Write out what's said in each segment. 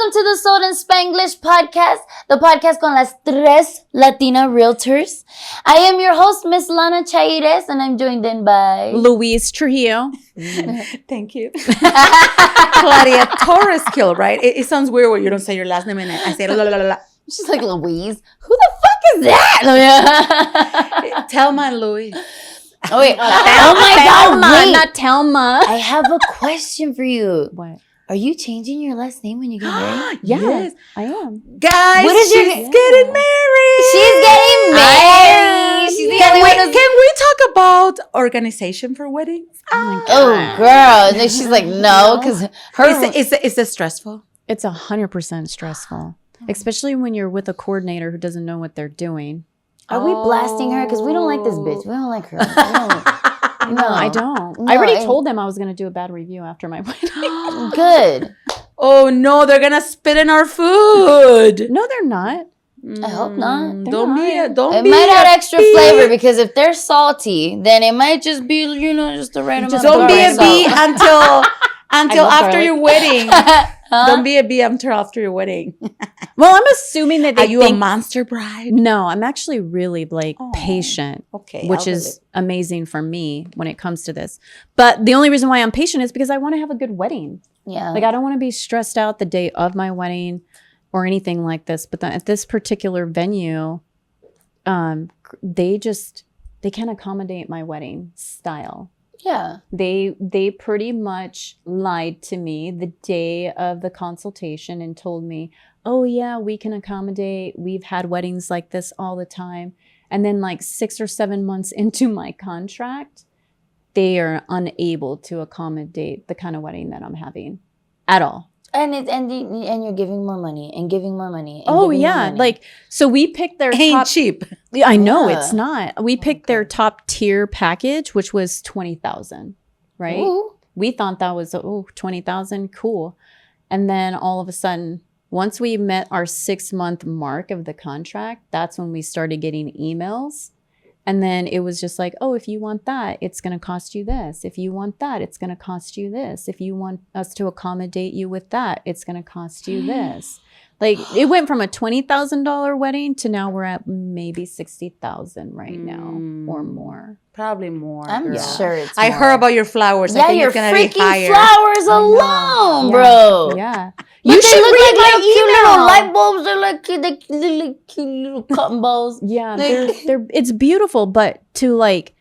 Welcome to the Sold in Spanglish podcast, the podcast con las tres Latina realtors. I am your host, Miss Lana Chaires, and I'm joined in by Louise Trujillo. Thank you. Claudia Torres Kill, right? It sounds weird when you don't say your last name and I say la la la la. She's like, Louise, who the fuck is that? Telma and Louis. Oh, wait. Oh my God, wait. Not Telma. I have a question for you. What? Are you changing your last name when you get married? Yes, I am. Guys, What is she's getting married. She's getting married. She's the only one who's... Can we talk about organization for weddings? Oh, girl. And then she's like, no, because her... Is it stressful? It's 100% stressful, especially when you're with a coordinator who doesn't know what they're doing. Are we blasting her? Because we don't like this bitch. We don't like her. No, I don't. No, I already told them I was going to do a bad review after my wedding. Good. Oh, no, they're going to spit in our food. No, they're not. I hope not. Don't be It be might add a extra bee. flavor because if they're salty, then it might just be, just the right amount of Don't be a salt. bee until love after garlic. your wedding. Huh? Don't be a bee until after your wedding. Well, I'm assuming that they Are you think... a monster bride? No, I'm actually really Oh, patient. Okay. Which is amazing for me when it comes to this. But the only reason why I'm patient is because I want to have a good wedding. Yeah. Like, I don't want to be stressed out the day of my wedding or anything like this. But at this particular venue, they can't accommodate my wedding style. Yeah. They pretty much lied to me the day of the consultation and told me, oh yeah, we can accommodate. We've had weddings like this all the time. And then like 6 or 7 months into my contract, they are unable to accommodate the kind of wedding that I'm having at all. And you're giving more money and giving more money. And Oh giving more yeah. money. Like, so we picked their Ain't top cheap. Yeah, I know Yeah. it's not. We picked their top tier package, which was 20,000, right? Ooh. We thought that was 20,000, cool. And then all of a sudden, once we met our 6-month mark of the contract, that's when we started getting emails. And then it was just like, oh, if you want that, it's going to cost you this. If you want that, it's going to cost you this. If you want us to accommodate you with that, it's going to cost you this. Like, it went from a $20,000 wedding to now we're at maybe 60,000 right now or more. Probably more. I'm girl. sure it's I more. heard about your flowers. I Yeah, think your it's gonna be freaking higher. flowers alone, Yeah. bro. Yeah. You should read look like my little cute little email. light bulbs. They're like cute little cotton balls. Yeah, Like- they're it's beautiful, but to like,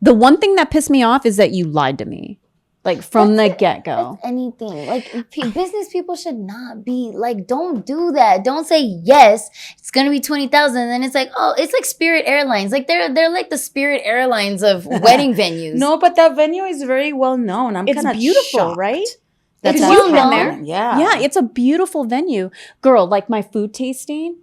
the one thing that pissed me off is that you lied to me, like from the get-go. That's anything. Like business people should not be like, don't do that. Don't say yes. It's gonna be 20,000, and then it's like, oh, it's like Spirit Airlines. Like they're like the Spirit Airlines of wedding venues. No, but that venue is very well known. I'm It's kind of beautiful, shocked. right? That's It's that well known. problem. Yeah. Yeah, it's a beautiful venue. Girl, like my food tasting,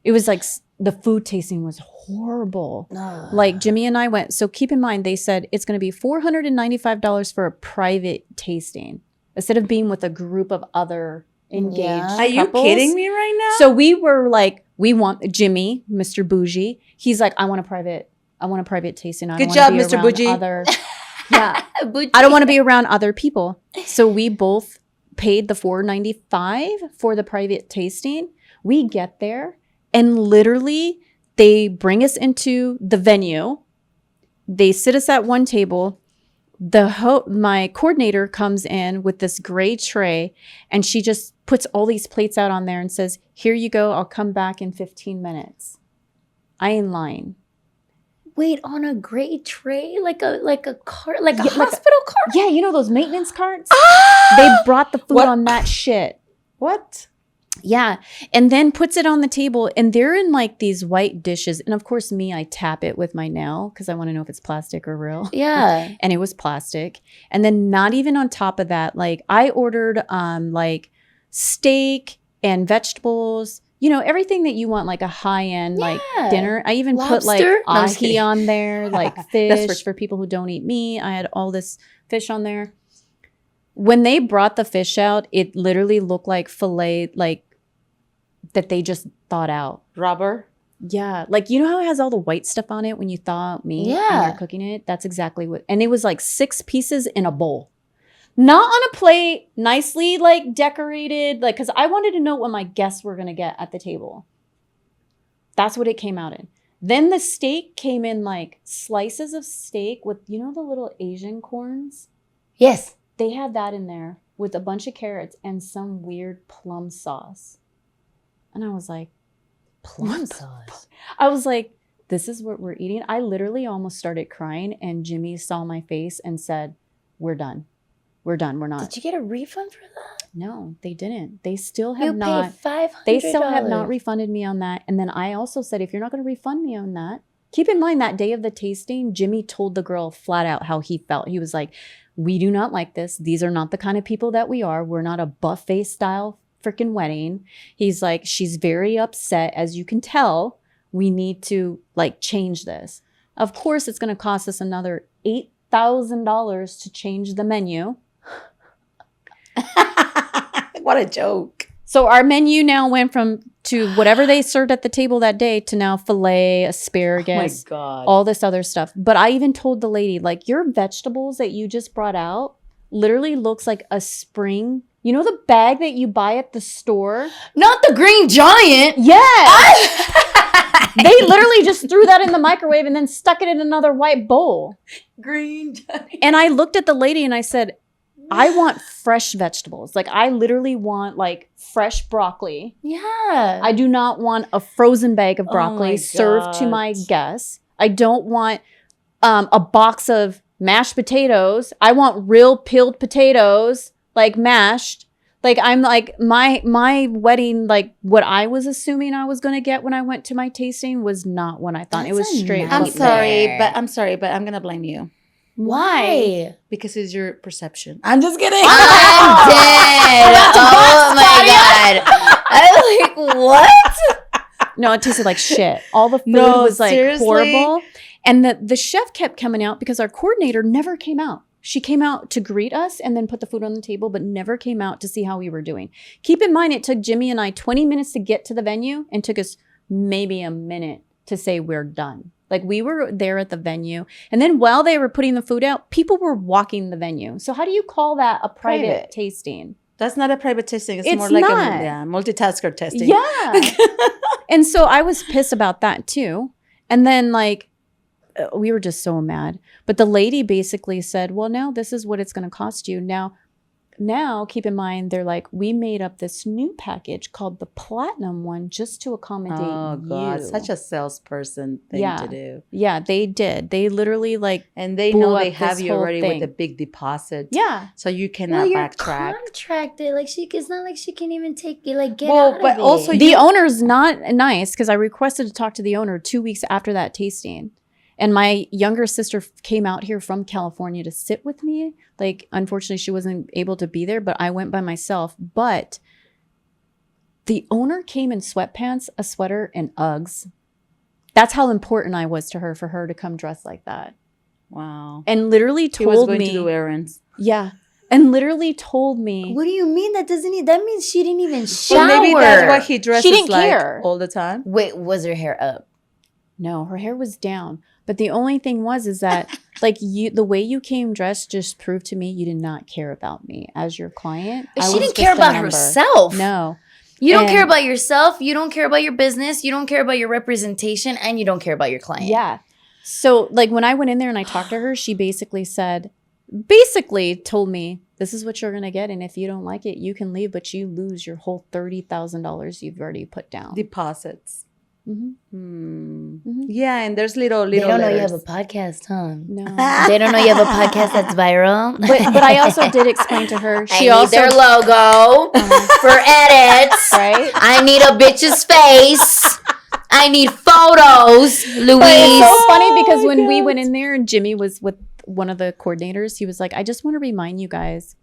it was like the food tasting was horrible. No. Like Jimmy and I went, so keep in mind, they said it's going to be $495 for a private tasting instead of being with a group of other engaged Yeah. Are you couples. kidding me right now? So we were like, we want Jimmy, Mr. Bougie. He's like, I want a private tasting. I Good don't job, wanna be Mr. around Bougie. Other, yeah, Bougie. I don't want to be around other people. So we both paid the $495 for the private tasting. We get there and literally they bring us into the venue. They sit us at one table. My coordinator comes in with this gray tray and she just puts all these plates out on there and says, here you go. I'll come back in 15 minutes. I ain't lying. Wait, on a gray tray, like a cart, like a Yeah, hospital cart. Yeah, you know those maintenance carts? Ah! They brought the food What? on that shit. What? Yeah. And then puts it on the table and they're in like these white dishes. And of course me, I tap it with my nail because I want to know if it's plastic or real. Yeah. And it was plastic. And then not even on top of that, like I ordered like steak and vegetables, everything that you want, like a high-end like Yeah. dinner. I even put like Lobster? No, I'm just ahi kidding. on there, like That's fish for people who don't eat meat. I had all this fish on there. When they brought the fish out, it literally looked like filet, like that they just thawed out. Rubber? Yeah. Like, you know how it has all the white stuff on it when you thaw out meat and Yeah. you're cooking it? That's exactly what. And it was like 6 pieces in a bowl. Not on a plate, nicely like decorated, like, because I wanted to know what my guests were going to get at the table. That's what it came out in. Then the steak came in like slices of steak with, you know, the little Asian corns? Yes. They had that in there with a bunch of carrots and some weird plum sauce. And I was like, Plum sauce. I was like, this is what we're eating. I literally almost started crying, and Jimmy saw my face and said, we're done. We're done. We're not. Did you get a refund for that? No, they didn't. They still have You not. paid $500. They still have not refunded me on that. And then I also said, if you're not going to refund me on that, keep in mind that day of the tasting, Jimmy told the girl flat out how he felt. He was like, we do not like this. These are not the kind of people that we are. We're not a buffet style freaking wedding. He's like, she's very upset, as you can tell. We need to like change this. Of course, it's going to cost us another $8,000 to change the menu. What a joke. So our menu now went to whatever they served at the table that day to now filet, asparagus, Oh my God. all this other stuff. But I even told the lady, like, your vegetables that you just brought out literally looks like a spring. You know the bag that you buy at the store? Not the Green Giant. Yes. They literally just threw that in the microwave and then stuck it in another white bowl. Green Giant. And I looked at the lady and I said, I want fresh vegetables. Like, I literally want like fresh broccoli. Yeah. I do not want a frozen bag of broccoli my served to God. my guests. I don't want a box of mashed potatoes. I want real peeled potatoes, like mashed. Like, I'm like, my wedding, like what I was assuming I was going to get when I went to my tasting was not what I thought. It was That's a straight. nice- I'm Up sorry, there. but I'm going to blame you. Why? Because it's your perception. I'm just kidding. I'm dead. Oh my God. I'm like, what? No, it tasted like shit. All the food No, was like seriously? horrible. And the chef kept coming out because our coordinator never came out. She came out to greet us and then put the food on the table, but never came out to see how we were doing. Keep in mind, it took Jimmy and I 20 minutes to get to the venue and took us maybe a minute to say we're done. Like, we were there at the venue. And then while they were putting the food out, people were walking the venue. So how do you call that a private Private. tasting? That's not a private testing. It's It's more like not. a multitasker testing. Yeah. And so I was pissed about that too. And then like, we were just so mad. But the lady basically said, well, now this is what it's going to cost you. Now, keep in mind, they're like, we made up this new package called the Platinum one just to accommodate Oh God, you. such a salesperson thing Yeah. to do. Yeah, they did. They literally like, And they blew know up they have this you whole already thing. with a big deposit. yeah. So you Well, cannot you're backtrack. contracted. Like, it's not like she can even take it, like, get Well, out but of it. also The owner's not nice because I requested to talk to the owner 2 weeks after that tasting. And my younger sister came out here from California to sit with me. Like, unfortunately, she wasn't able to be there, but I went by myself. But the owner came in sweatpants, a sweater, and Uggs. That's how important I was to her for her to come dressed like that. Wow. And literally He was told going me, to do errands. yeah, and literally told me, What do you mean? That means she didn't even shower. Well, maybe that's why he dresses didn't like care. all the time. Wait, was her hair up? no, her hair was down. But the only thing is that like the way you came dressed just proved to me you did not care about me as your client. I She was didn't just care a about number. herself. No. You don't And- care about yourself. You don't care about your business. You don't care about your representation, and you don't care about your client. Yeah. So like when I went in there and I talked to her, she basically told me, this is what you're going to get. And if you don't like it, you can leave, but you lose your whole $30,000 you've already put down. Deposits. Mhm. Yeah, and there's little They don't know you letters. have a podcast, huh? No. They don't know you have a podcast that's viral. but I also did explain to her. She I also need their logo for edits. right. I need a bitch's face. I need photos, Louise. But it's so funny because Oh my when we God. went in there and Jimmy was with one of the coordinators, he was like, I just want to remind you guys,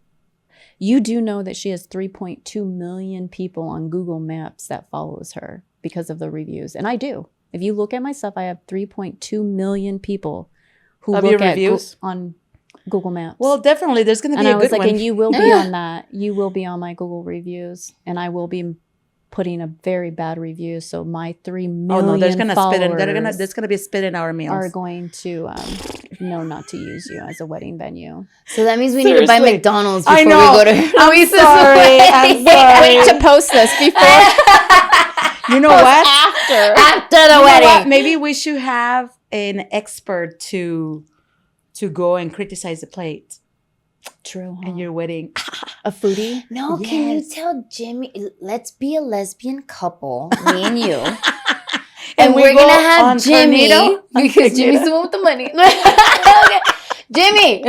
you do know that she has 3.2 million people on Google Maps that follows her because of the reviews. And I do. If you look at my stuff, I have 3.2 million people who Of look your at reviews? on Google Maps. Well, definitely, there's going to and be I a was good like, one. and you will be on that. You will be on my Google reviews, and I will be putting a very bad review. So my 3 Oh million no, there's gonna followers spit in. There's gonna be spit in our meals. are going to know not to use you as a wedding venue. So that means we need to buy Seriously. McDonald's I before know. we go to Louise's wedding. Wait to post this before. You know what? After the You know wedding. what? Maybe we should have an expert to go and criticize the plate True. in your wedding. A foodie. No, can you Yes. tell Jimmy, let's be a lesbian couple, me and you. And and we we're go going to have on Jimmy, Tornado? because Jimmy's the one with the money. Okay. Jimmy,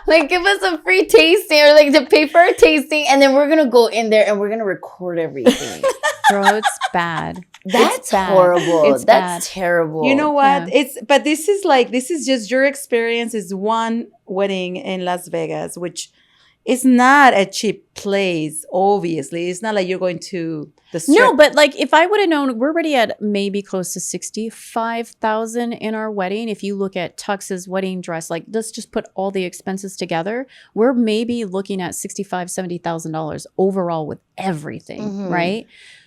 like give us a free tasting or like to pay for a tasting. And then we're going to go in there and we're going to record everything. Bro, it's bad. That's bad. horrible. It's That's bad. terrible. You know what? Yeah. But this is just your experience is one wedding in Las Vegas, which is not a cheap place, obviously. It's not like you're going to the strip. No, but like if I would have known, we're already at maybe close to 65,000 in our wedding. If you look at Tux's wedding dress, like let's just put all the expenses together, we're maybe looking at $65,000-$70,000 overall with everything, Mhm. right?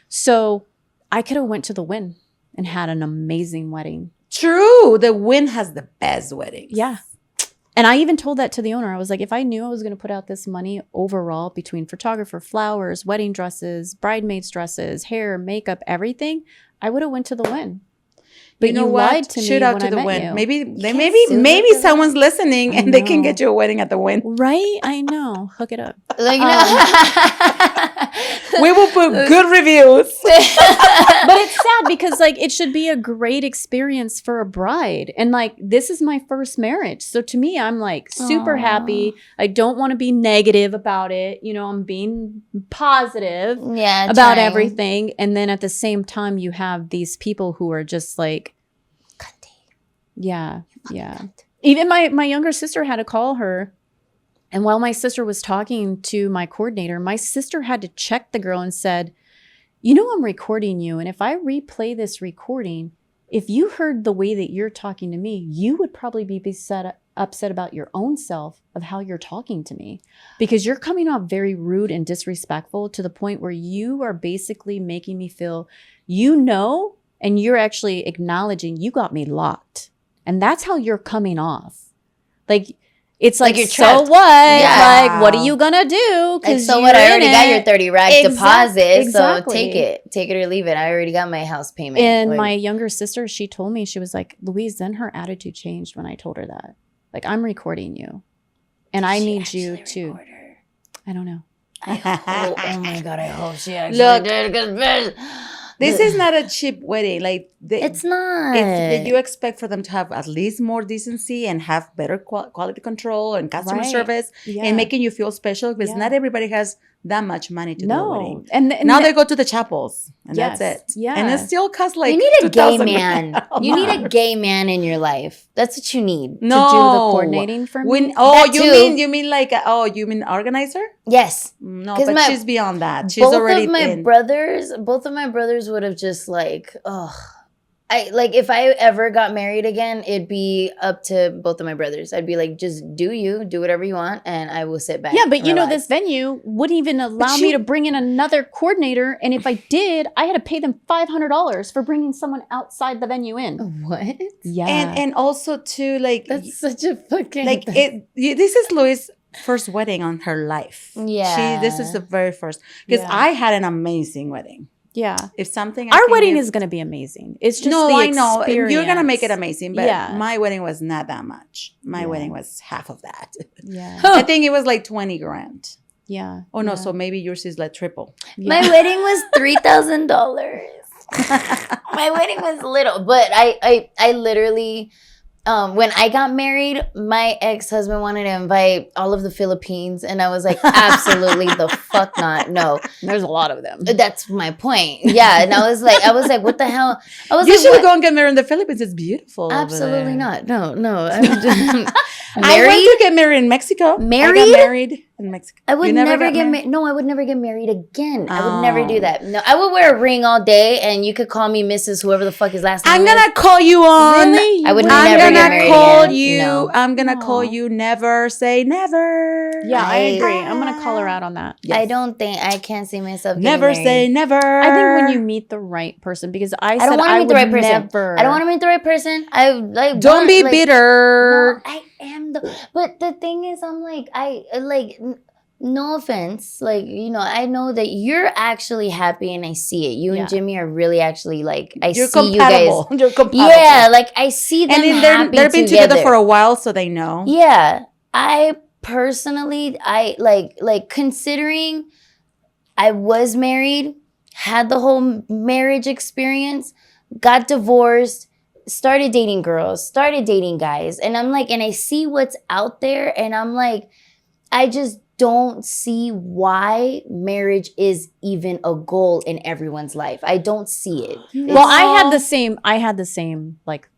So I could have went to the Wynn and had an amazing wedding. True. The Wynn has the best weddings. Yeah. And I even told that to the owner. I was like, if I knew I was going to put out this money overall between photographer, flowers, wedding dresses, bridesmaids dresses, hair, makeup, everything, I would have went to the Wynn. But you know lied what? to me Shoot out when to I the met Wynn. you. Maybe can't maybe sue maybe them for someone's listening I and they can know. get you a wedding at the Wynn. Right? I know. Hook it up. Like, We will put good reviews. But it's sad because like it should be a great experience for a bride. And like this is my first marriage. So to me, I'm like super Aw. happy. I don't want to be negative about it. You know, I'm being positive yeah, about trying. everything. And then at the same time, you have these people who are just like, yeah. Even my younger sister had to call her. And while my sister was talking to my coordinator, my sister had to check the girl and said, you know, I'm recording you. And if I replay this recording, if you heard the way that you're talking to me, you would probably be upset about your own self of how you're talking to me, because you're coming off very rude and disrespectful to the point where you are basically making me feel, and you're actually acknowledging you got me locked. And that's how you're coming off. Like, it's like you're so trapped. what? Yeah. Like, what are you going to do? Like, so what? I already got your 30 rack deposit, exactly. so take it or leave it. I already got my house payment. And Like, my younger sister, she told me, she was like, Louise, then her attitude changed when I told her that. Like, I'm recording you. And I she need you actually to, record her. I don't know. I hope, oh my God, I hope she actually Look, did. 'Cause, bitch, This is not a cheap wedding. Like it's not. you expect for them to have at least more decency and have better quality control and customer Right. service Yeah. and making you feel special, because Yeah. not everybody has that much money to do a wedding. And Now they go to the chapels and that's Yes. it. Yeah. And it still costs like you need a gay $2,000 man. You need a gay man in your life. That's what you need. No. to do the coordinating for me. That too. You mean organizer? Yes. No, 'Cause but she's beyond that. She's both already of my in. brothers would have just like, ugh. If I ever got married again, it'd be up to both of my brothers. I'd be like, just do whatever you want, and I will sit back. Yeah, but and you know, relax. this venue wouldn't even allow me to bring in another coordinator. And if I did, I had to pay them $500 for bringing someone outside the venue in. What? Yeah. And also too, like That's such a fucking like this is Louis' first wedding on her life. Yeah. This is the very first, because Yeah. I had an amazing wedding. yeah. If something Our wedding is going to be amazing. It's just the I know you're gonna make it experience. amazing, but Yeah. my wedding was not that much. My Yeah. wedding was half of that. Yeah. I think it was like 20 grand. Yeah. Oh no, Yeah. so maybe yours is like triple. My wedding was $3,000. My wedding was little, but I literally, when I got married, my ex-husband wanted to invite all of the Philippines, and I was like, absolutely the fuck not. No, There's a lot of them. that's my point. Yeah, and I was like, what the hell? I was You like, should what? go and get married in the Philippines. It's beautiful. over Absolutely there. not. No. I'm just, I went to get married in Mexico. I Married? got married in Mexico? I would You never got get married. No, I would never get married again. I would never do that. No, I would wear a ring all day, and you could call me Mrs. Whoever the fuck his last name I'm is. gonna call you on. Really? I would You never I'm get gonna married call again. you. No. I'm gonna call No. you. Never say never. Yeah, I I- agree. I'm gonna call her out on that. Yes. I can't see myself getting Never married. say never. I think when you meet the right person, because I don't said wanna I meet the would right person. never. I don't want to meet the right person. I like. don't be like, bitter. No, I am the. But the thing is, I'm like, no offense, like, you know, I know that you're actually happy, and I see it. You Yeah. and Jimmy are really actually like. You're see compatible. you guys. You're compatible. Yeah, like I see them and then happy they've been together for a while, so they know. Yeah, I personally, I like considering I was married, had the whole marriage experience, got divorced, started dating girls, started dating guys, and I'm like, and I see what's out there, and I'm like, I just don't see why marriage is even a goal in everyone's life. I don't see it. Well, I had the same like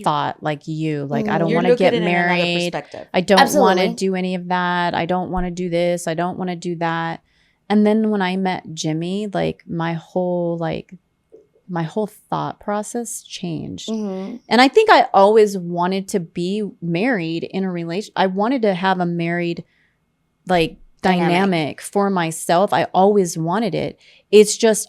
thought like you. Like I don't You're want to looking get at it in another married. perspective. I don't want to Absolutely. do any of that. I don't want to do this. I don't want to do that. And then when I met Jimmy, like my whole thought process changed. Mhm. And I think I always wanted to be married in a relation. I wanted to have a married like dynamic for myself. I always wanted it. It's just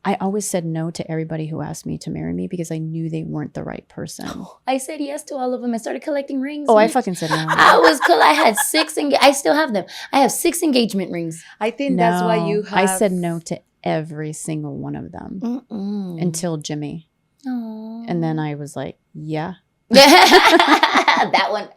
I always said no to everybody who asked me to marry me because I knew they weren't the right person. I said yes to all of them. I started collecting rings. Oh, I fucking said no. I was cool. I had 6 I still have them. I have 6 engagement rings. I think that's why No, you have. I said no to every single one of them Mm-mm. until Jimmy. Aw. And then I was like, yeah. that one.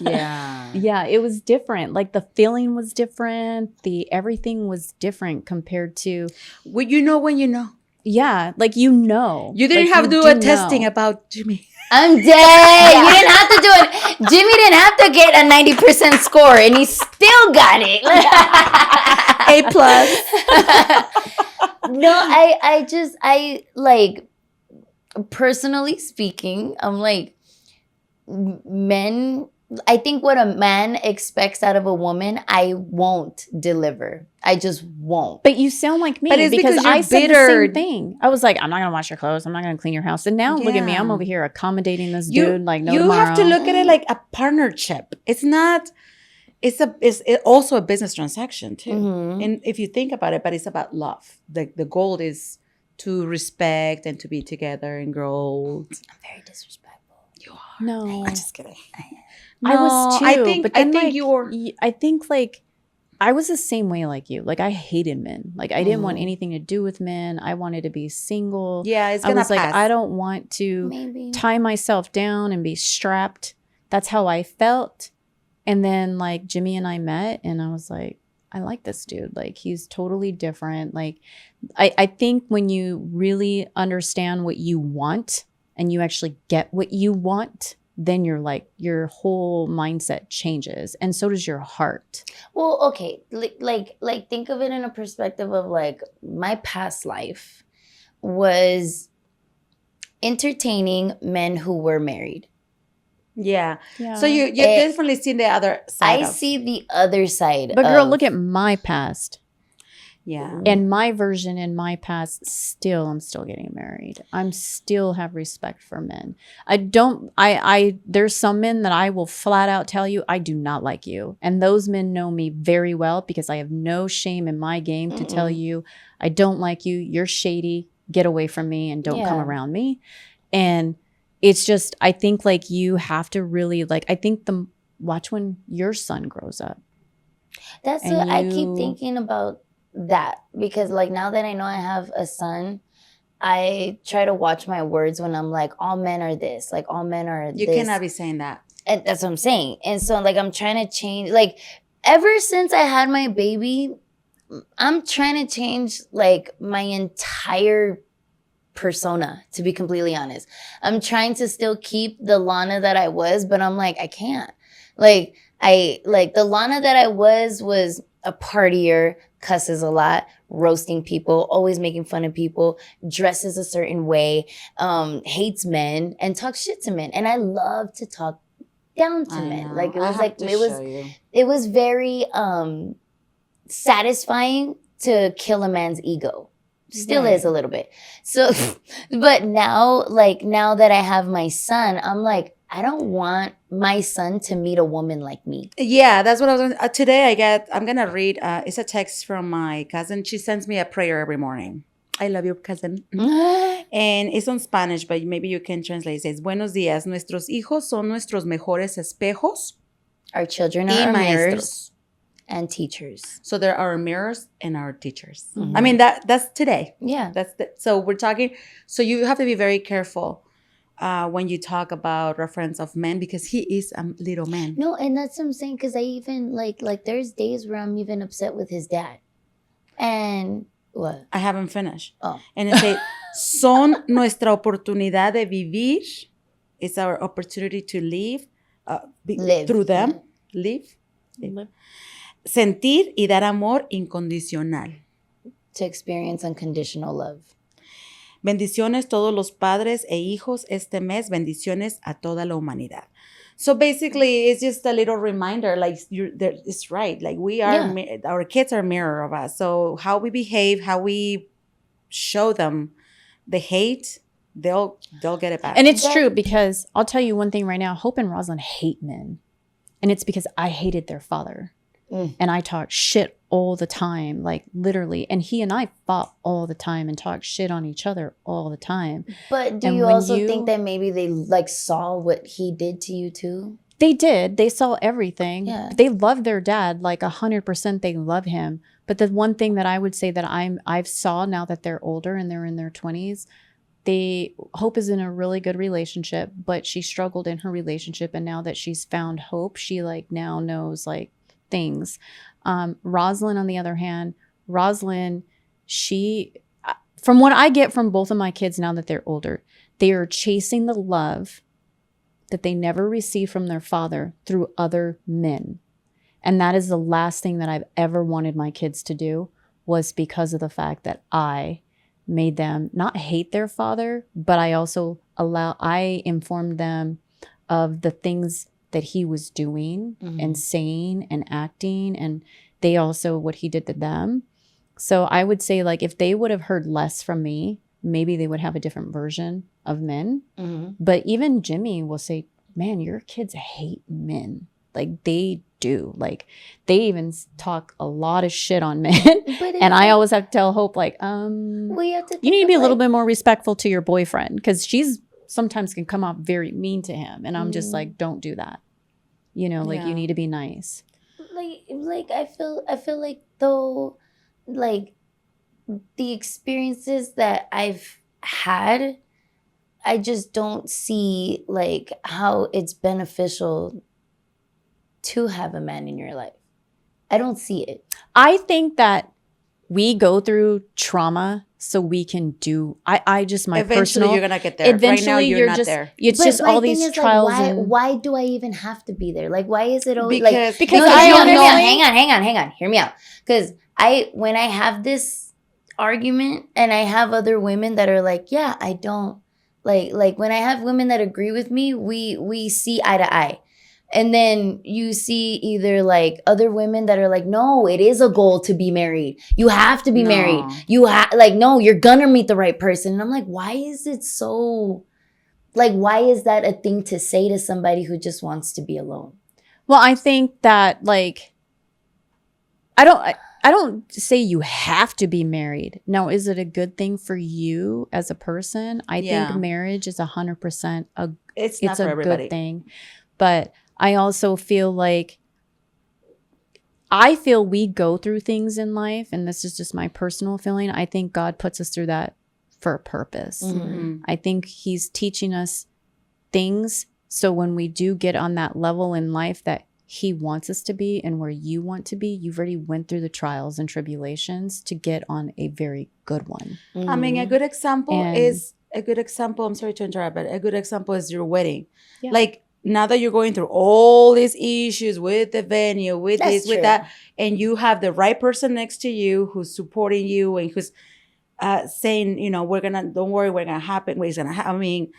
Yeah. Yeah, it was different. Like the feeling was different. Everything was different compared to, Well, you know when you know. yeah, like you know. You didn't Like, have to do do a testing know. about Jimmy. I'm dead. You didn't have to do it. Jimmy didn't have to get a 90% score, and he still got it. A plus. No, I like, personally speaking, I'm like, men, I think what a man expects out of a woman, I won't deliver. I just won't. But you sound like me But it's because you're I said bitter. the same thing. I was like, I'm not going to wash your clothes. I'm not going to clean your house. And now look at me. I'm Yeah. over here accommodating this You, dude like no you tomorrow. have to look at it like a partnership. It's not. It's also a business transaction too. Mhm. And if you think about it, but it's about love. The goal is to respect and to be together and grow old. I'm very disrespectful. You are. No. I'm just kidding. I was too. I think. but I then, think like, you're. I think like I was the same way like you. Like I hated men. Like I didn't want Mhm. anything to do with men. I wanted to be single. Yeah, it's I gonna was like, pass. I don't want to Maybe. tie myself down and be strapped. That's how I felt. And then like Jimmy and I met and I was like, I like this dude. Like he's totally different. Like I think when you really understand what you want and you actually get what you want, then you're like your whole mindset changes. And so does your heart. Well, okay, like think of it in a perspective of like my past life was entertaining men who were married. Yeah. Yeah. So you've It- definitely seen the other side. I see the other side. But girl, of- look at my past. Yeah. And my version in my past, I'm still getting married. I'm still have respect for men. There's some men that I will flat out tell you, I do not like you. And those men know me very well because I have no shame in my game to tell you, I don't like you. You're shady. Get away from me and don't come Yeah. around me. And it's just, I think like you have to really like, I think watch when your son grows up. That's and what I keep you- thinking about that, because like now that I know I have a son, I try to watch my words when I'm like, all men are this, like all men are You this. cannot be saying that. And that's what I'm saying. And so like I'm trying to change, like ever since I had my baby, I'm trying to change like my entire persona, to be completely honest. I'm trying to still keep the Lana that I was, but I'm like, I can't. Like the Lana that I was a partier, cusses a lot, roasting people, always making fun of people, dresses a certain way, hates men, and talks shit to men. And I love to talk down to I men. know. Like it I was have like to it was show you. it was very satisfying to kill a man's ego. Still is a little bit. So but now that I have my son, I'm like, I don't want my son to meet a woman like me. Yeah, that's what I was going today. I'm going to read, it's a text from my cousin. She sends me a prayer every morning. I love you, cousin. And it's on Spanish, but maybe you can translate. It says, Buenos días, nuestros hijos son nuestros mejores espejos Our children y are our maestros. mirrors and teachers. So they're our mirrors and our teachers. Mhm. I mean, that's today. Yeah. So we're talking, so you have to be very careful when you talk about reference of men, because he is a little man. No, and that's what I'm saying, because I even like there's days where I'm even upset with his dad. And what? I haven't finished. Oh. And it says, son nuestra oportunidad de vivir. It's our opportunity to live, Live, through them. yeah. Live. Sentir y dar amor incondicional. To experience unconditional love. Bendiciones todos los padres e hijos este mes. Bendiciones a toda la humanidad. So basically, it's just a little reminder, like it's right. Like we are, our kids are a mirror of us. So how we behave, how we show them the hate, they'll get it back. And it's true, because I'll tell you one thing right now. Hope and Rosalind hate men. And it's because I hated their father. And I talk shit all the time, like literally. And he and I fought all the time and talked shit on each other all the time. But do you also think that maybe they like saw what he did to you too? They did. They saw everything. Yeah. They love their dad, like 100%. They love him. But the one thing that I would say that I've saw now that they're older and they're in their 20s, Hope is in a really good relationship, but she struggled in her relationship. And now that she's found Hope, she like now knows like things. Rosalind, on the other hand, she, from what I get from both of my kids now that they're older, they are chasing the love that they never received from their father through other men. And that is the last thing that I've ever wanted my kids to do, was because of the fact that I made them not hate their father, but I informed them of the things that he was doing and saying and acting, and they also what he did to them. So I would say, like, if they would have heard less from me, maybe they would have a different version of men. But even Jimmy will say, man, your kids hate men. Like they do. Like they even talk a lot of shit on men. And I always have to tell Hope, like, you need to be a little bit more respectful to your boyfriend, because she's sometimes can come off very mean to him. And I'm just like, don't do that. You know, like you need to be nice. Like I feel like, though, like the experiences that I've had, I just don't see like how it's beneficial to have a man in your life. I don't see it. I think that we go through trauma so we can do. I just my eventually personal. You're gonna get there. Eventually, right now, you're not just there. It's But just my all thing these is, trials. like, and why do I even have to be there? Like, why is it always Because no, I hear me out. know. Hang on. Hear me out. Because when I have this argument and I have other women that are like, yeah, I don't like when I have women that agree with me, we see eye to eye. And then you see either like other women that are like, no, it is a goal to be married. You have to be married. You no, you're gonna meet the right person. And I'm like, why is it so, like, why is that a thing to say to somebody who just wants to be alone? Well, I think that like, I don't say you have to be married. Now, is it a good thing for you as a person? I think marriage is 100% it's not for everybody. Good thing. But I also feel like we go through things in life, and this is just my personal feeling. I think God puts us through that for a purpose. I think he's teaching us things so when we do get on that level in life that he wants us to be and where you want to be, you've already went through the trials and tribulations to get on a very good one. I mean, a good example I'm sorry to interrupt, but a good example is your wedding. Yeah. Like, now that you're going through all these issues with the venue, with That's with true. that, and you have the right person next to you who's supporting you and who's saying, you know, don't worry, we're gonna happen. I mean,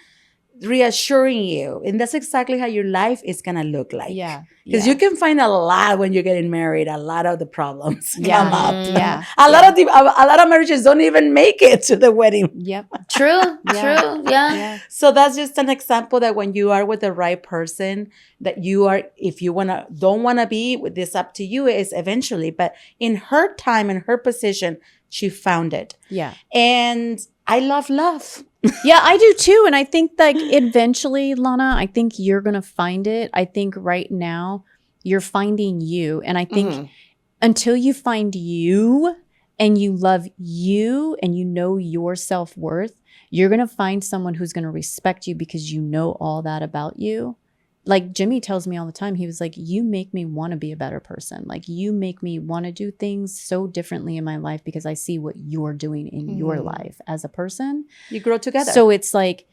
reassuring you. And that's exactly how your life is going to look like. Yeah. Because you can find a lot when you're getting married, a lot of the problems Yeah. come up. Yeah. A lot of marriages don't even make it to the wedding. Yep. True. Yeah. True. Yeah. Yeah. So that's just an example that when you are with the right person, that you are, if you don't want to be with this, up to you is eventually, but in her time, in her position, she found it. Yeah. And I love love. Yeah, I do too. And I think like eventually, Lana, I think you're going to find it. I think right now you're finding you. And I think until you find you and you love you and you know your self-worth, you're going to find someone who's going to respect you because you know all that about you. Like Jimmy tells me all the time, he was like, you make me want to be a better person. Like you make me want to do things so differently in my life because I see what you're doing in your life as a person. You grow together. So it's like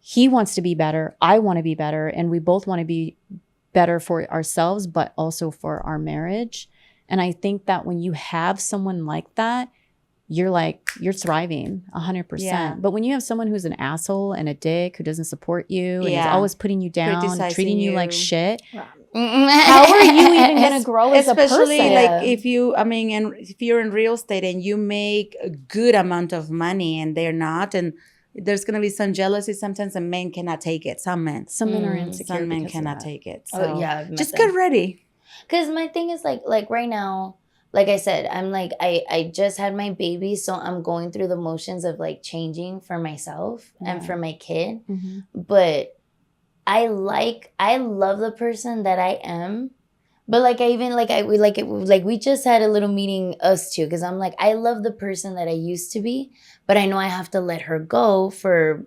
he wants to be better. I want to be better. And we both want to be better for ourselves, but also for our marriage. And I think that when you have someone like that, you're thriving 100%. Yeah. But when you have someone who's an asshole and a dick who doesn't support you and is Yeah. always putting you down, Criticizing treating you you. like shit, How how are you even going to grow as a Especially person? like if you're in real estate and you make a good amount of money and they're not, and there's going to be some jealousy sometimes, and men cannot take it. Some men. Some men are insecure. Some men because of cannot that. take it. Oh, So yeah, just nothing. get ready. Because my thing is like right now, like I said, I'm like, I just had my baby, so I'm going through the motions of like changing for myself and for my kid. Mhm. But I love the person that I am. But like we just had a little meeting, us two, because I'm like, I love the person that I used to be, but I know I have to let her go for,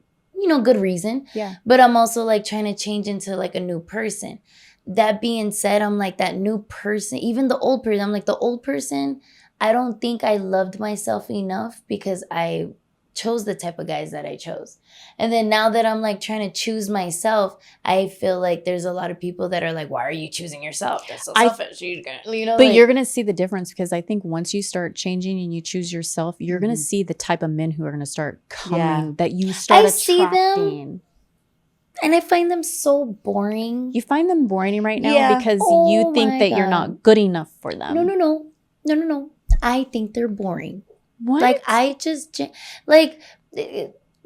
good reason. Yeah. But I'm also like trying to change into like a new person. That being said, I'm like that new person, even the old person. I'm like the old person. I don't think I loved myself enough because I chose the type of guys that I chose. And then now that I'm like trying to choose myself, I feel like there's a lot of people that are like, why are you choosing yourself? That's so selfish. But you're going to see the difference because I think once you start changing and you choose yourself, you're going to see the type of men who are going to start coming that you start I see them. attracting. And I find them so boring. You find them boring right now Yeah. because Oh you think my that you're God. not good enough for them. No. I think they're boring. What? Like I just like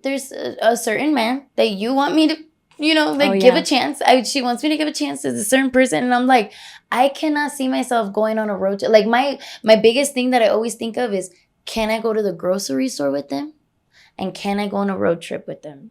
there's a certain man that you want me to give a chance. She wants me to give a chance to a certain person, and I'm like, I cannot see myself going on a road trip. Like my biggest thing that I always think of is, can I go to the grocery store with them, and can I go on a road trip with them?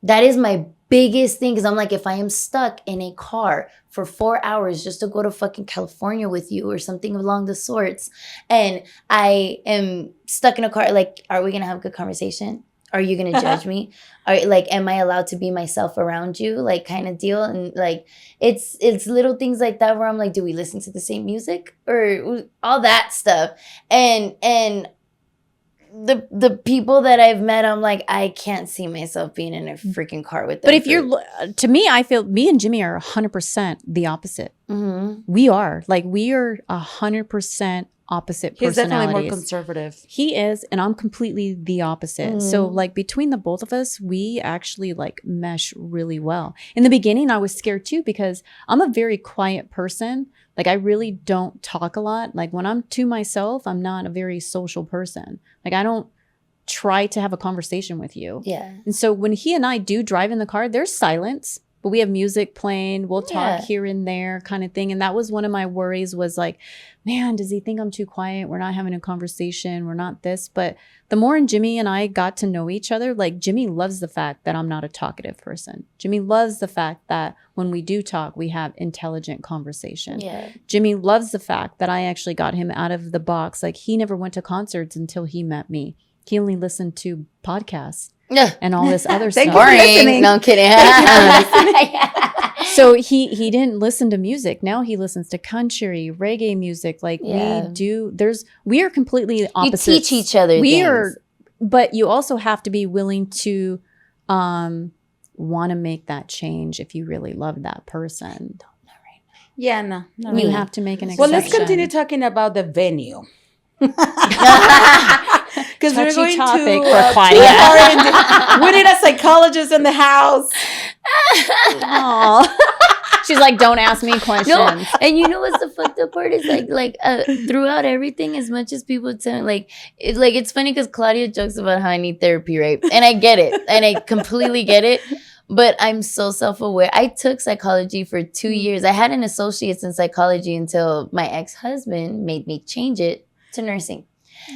That is my biggest thing, because I'm like, if I am stuck in a car for 4 hours just to go to fucking California with you or something along the sorts, and I am stuck in a car, like, are we gonna have a good conversation? Are you gonna judge me? Am I allowed to be myself around you? Like, kind of deal. And like, it's little things like that where I'm like, do we listen to the same music or all that stuff? And the people that I've met, I'm like, I can't see myself being in a freaking car with them. But if to me, I feel me and Jimmy are 100% the opposite. Mm-hmm. We are 100% opposite He's definitely personalities. more conservative. He is, and I'm completely the opposite. Mm. So like between the both of us, we actually like mesh really well. In the beginning, I was scared too because I'm a very quiet person. Like I really don't talk a lot. Like when I'm to myself, I'm not a very social person. Like I don't try to have a conversation with you. Yeah. And so when he and I do drive in the car, there's silence, but we have music playing. We'll talk here and there kind of thing. And that was one of my worries was like, man, does he think I'm too quiet? We're not having a conversation. We're not this. But the more Jimmy and I got to know each other, like Jimmy loves the fact that I'm not a talkative person. Jimmy loves the fact that when we do talk, we have intelligent conversation. Yeah. Jimmy loves the fact that I actually got him out of the box. Like he never went to concerts until he met me. He only listened to podcasts and all this other stuff. Boring. No, I'm kidding. So he didn't listen to music. Now he listens to country, reggae music. Like we are completely opposite. You teach each other things. But you also have to be willing to want to make that change if you really love that person. Yeah, no. You have to make an exception. Well, let's continue talking about the venue. because we're Touchy going topic to for Claudia. we need a psychologist in the house. Aw. She's like, don't ask me questions. No, and you know what's the fucked up part is throughout everything, as much as people tell it's funny because Claudia jokes about how I need therapy, right? And I get it, and I completely get it. But I'm so self-aware. I took psychology for 2 years. I had an associate's in psychology until my ex-husband made me change it to nursing.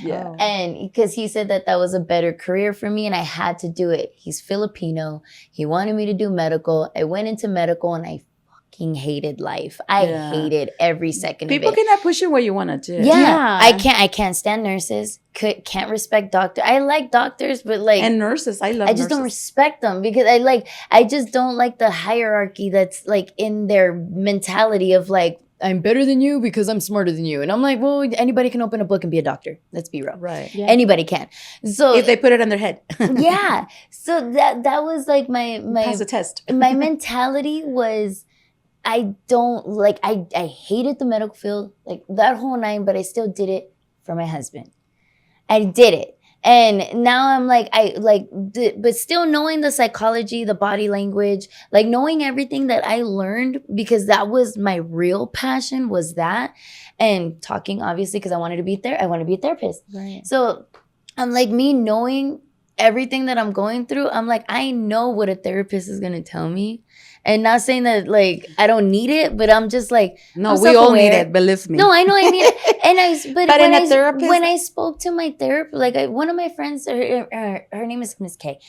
Yeah. And because he said that was a better career for me and I had to do it. He's Filipino. He wanted me to do medical. I went into medical and I fucking hated life. I hated every second People of it. cannot push you what you want to do. Yeah. I can't stand nurses. Can't respect doctors. I like doctors, but and nurses. I love I just don't respect them because I just don't like the hierarchy that's like in their mentality of like, I'm better than you because I'm smarter than you. And I'm like, well, anybody can open a book and be a doctor. Let's be real. Right. Yeah. Anybody can. So if they put it on their head. yeah. So that was like my Pass the test. my mentality was I don't like I hated the medical field, like that whole nine, but I still did it for my husband. I did it. And now I'm like, but still knowing the psychology, the body language, like knowing everything that I learned, because that was my real passion, was that. And talking, obviously, because I wanted to be there. I want to be a therapist. Right. So I'm like, me knowing everything that I'm going through, I'm like, I know what a therapist is going to tell me. And not saying that like I don't need it, but I'm just like, No, I'm we all need self-aware. it. Believe me. No, I know I need it. And but in a therapist, when I spoke to my therapist, like one of my friends, her name is Miss K.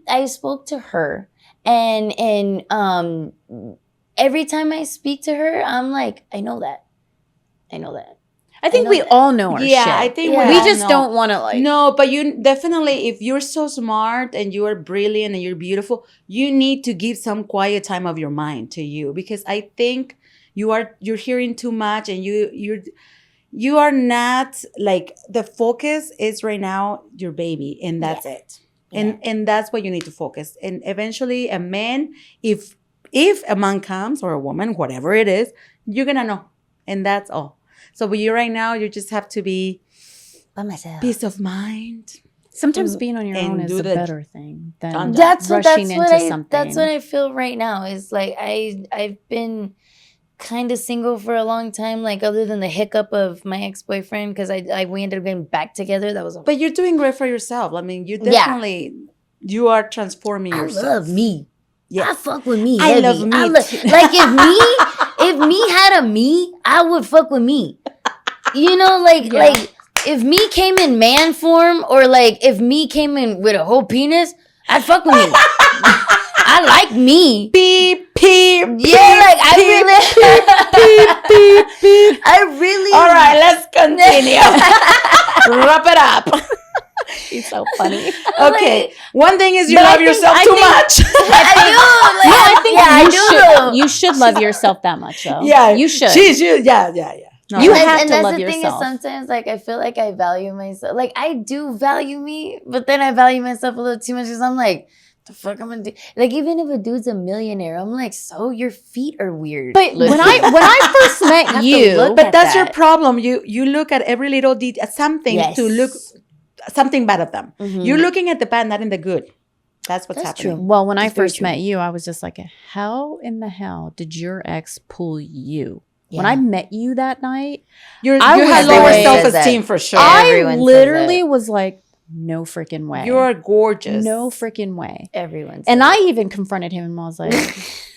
I spoke to her, and every time I speak to her, I'm like, I know that. I think we all know our shit. I think Yeah. we all just know. don't want to like. No, but you definitely, if you're so smart and you are brilliant and you're beautiful, you need to give some quiet time of your mind to you, because I think you're hearing too much and you are not like, the focus is right now your baby and that's it. And that's what you need to focus. And eventually a man, if a man comes, or a woman, whatever it is, you're gonna know, and that's all. So but you right now, you just have to be By myself. peace of mind. Sometimes being on your And own is do the the- better thing than That's rushing what into something. That's what I feel right now. Is like I've been kind of single for a long time. Like other than the hiccup of my ex-boyfriend, because we ended up getting back together. That was. But you're doing great for yourself. I mean, you definitely you are transforming yourself. I love me. Yes. I fuck with me. I heavy. love me too. Like if me had a me, I would fuck with me. You know, like if me came in man form, or like if me came in with a whole penis, I'd fuck with me. I like me. Beep, beep. Yeah, like I really, beep, beep. I really. All right, let's continue. Wrap it up. He's so funny. Okay. One thing is you But I love think- yourself I too think- much. I do. Like, you should love yourself that much, though. Yeah. You should. Yeah. No, You right. have and to that's love the thing is yourself. sometimes like I feel like I value myself. Like I do value me, but then I value myself a little too much because I'm like, the fuck I'm gonna do? Like even if a dude's a millionaire, I'm like, so your feet are weird. But looking. when I first met have to you, look But at that's your that. problem. You look at every little detail, something Yes. to look something bad at them. Mhm. You're looking at the bad, not in the good. That's what's That's happening. true. well, when I That's very first true. met you, I was just like, how in the hell did your ex pull you? When Yeah. I met you that night, You I have was lower very- self-esteem for sure. Everyone I says literally that. was like, no freaking way. You are gorgeous. no freaking way. Everyone's And I even confronted him and I was like,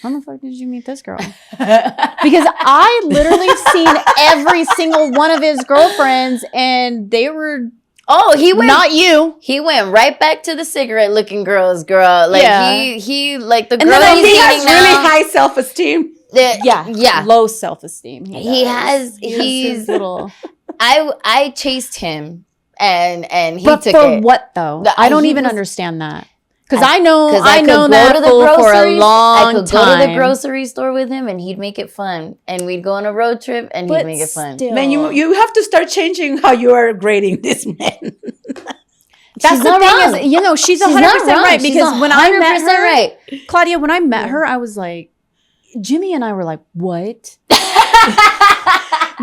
how the fuck did you meet this girl? Because I literally seen every single one of his girlfriends and they were he went not you. He went right back to the cigarette looking girl. Like Yeah. he like the And girl then he's he has dating really now. high self-esteem. Yeah. Low self-esteem. He has. He's He's. little. I chased him, and he But took for it. what though? The- I don't he even was- understand that. Because I know could that fool for a long I could time. go to the grocery store with him, and he'd make it fun. And we'd go on a road trip, and he'd make it fun. still. Man, you have to start changing how you are grading this man. That's She's the not thing wrong. is, you know, she's She's 100% not wrong. right. She's Because when I met 100% her, right. Claudia, when I met her, I was like, Jimmy and I were like, what?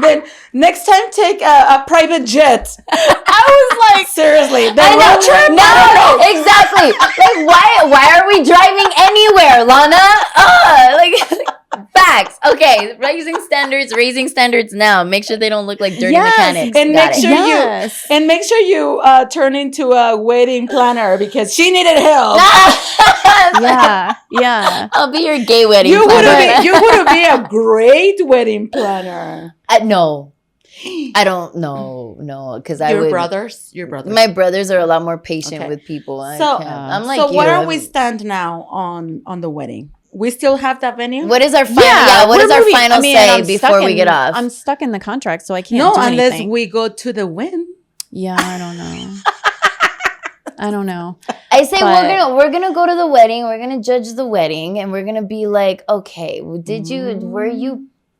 Then next time, take a private jet. I was like, Seriously, the I road know. trip. No, exactly. Like, why are we driving anywhere, Lana? Like, facts. Okay, raising standards now. Make sure they don't look like dirty mechanics. And Got make it. sure make sure you turn into a wedding planner because she needed help. yeah. I'll be your gay wedding You planner. would be a great wedding planner. No. I don't know, because Your brothers. My brothers are a lot more patient Okay. with people. So, I'm like, so where are we stand now on the wedding? We still have that venue? What is our final? What is our final say before we get off? I'm stuck in the contract, so I can't. No, do unless anything. we go to the win. Yeah, I don't know. I say we're gonna go to the wedding. We're gonna judge the wedding, and we're gonna be like, okay,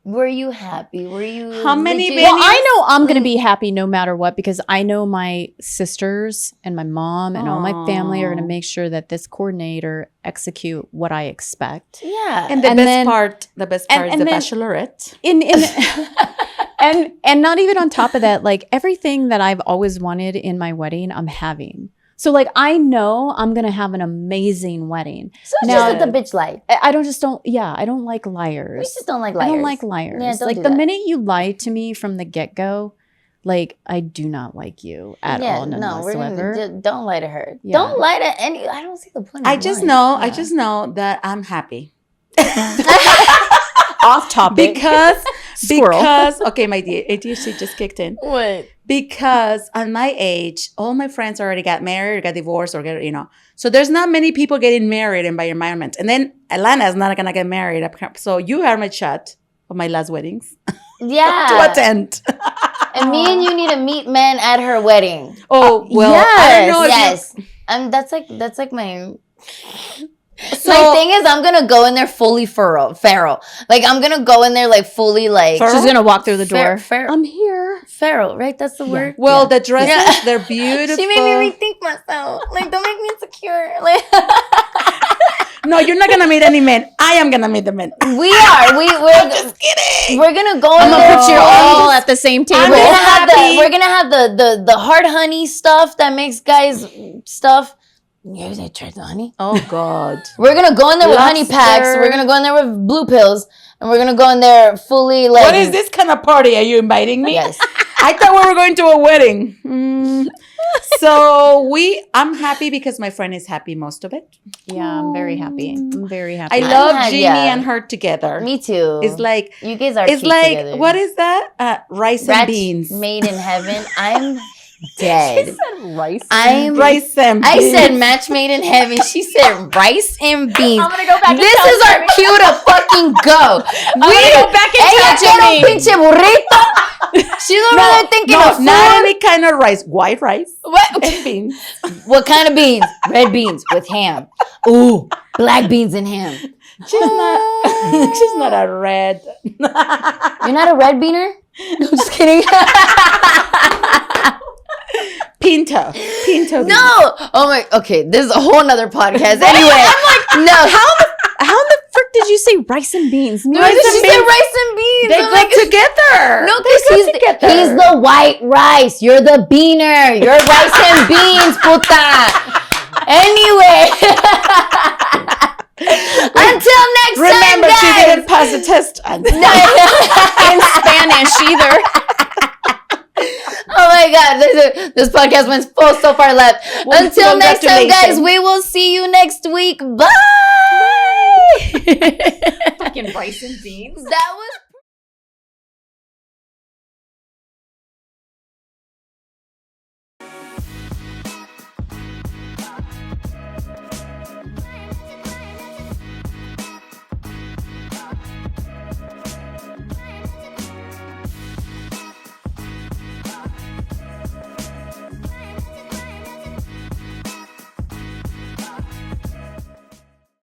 were you happy? Were you? How many did venues? Well, I know I'm going to be happy no matter what because I know my sisters and my mom and all my family are going to make sure that this coordinator execute what I expect. Yeah. And the best part is the bachelorette. And not even on top of that, like everything that I've always wanted in my wedding, I'm having. So like I know I'm gonna have an amazing wedding. So it's just like the bitch light. I don't like liars. We just don't like liars. I don't like liars. Yeah, don't like do the that. minute you lie to me from the get-go, like I do not like you at all, none whatsoever. Don't lie to her. Yeah. Don't lie to any. I don't see the point. I just know that I'm happy. Off topic. Because okay, my ADHD just kicked in. What? Because at my age, all my friends already got married or got divorced or so there's not many people getting married in my environment. And then Alana is not gonna get married. So you are my shot of my last weddings. Yeah. To attend. And me and you need to meet men at her wedding. Oh well, I don't know. Yes. That's like my. My thing is, I'm gonna go in there fully feral. Like I'm gonna go in there like fully like. She's gonna walk through the door. I'm here. Feral, right? That's the word. Well, the dresses, they're beautiful. She made me rethink myself. Like, don't make me insecure. Like, no, you're not gonna meet any men. I am gonna meet the men. We are. We're just kidding. We're gonna go in I'm there. gonna put you all at the same table. We're gonna have the hard honey stuff that makes guys stuff. You ever tried the honey? Oh God. We're gonna go in there with honey packs. We're gonna go in there with blue pills, and we're gonna go in there fully like. What is this kind of party? Are you inviting me? Yes. I thought we were going to a wedding. So I'm happy because my friend is happy most of it. Yeah, I'm very happy. I'm very happy. I love Jeannie and her together. Me too. It's like you guys are. It's like together. What is that? Rice and beans. Made in heaven. I'm dead. She said rice. Rice and beans. I said match made in heaven. She said rice and beans. I'm gonna go back. This is our cue to fucking go. I'm gonna go back and ella tell quiere un Jimmy. pinche burrito. She's over there thinking of food. Not any kind of rice. White rice What? and beans. What kind of beans? Red beans with ham. Ooh, black beans and ham. She's not a red. You're not a red beaner? I'm just kidding. Pinto. Beans. No. Oh my. Okay, this is a whole nother podcast. Anyway, I'm like, no. How in the frick did you say rice and beans? No, she said rice and beans. They I'm go like, together. no, because he's the white rice. You're the beaner. You're rice and beans, puta. Anyway. Until next time, Remember, guys. she didn't pass the test. In Spanish either. Oh my God, this podcast went so far left. Until next time, guys, we will see you next week. Bye. Fucking rice and beans. That was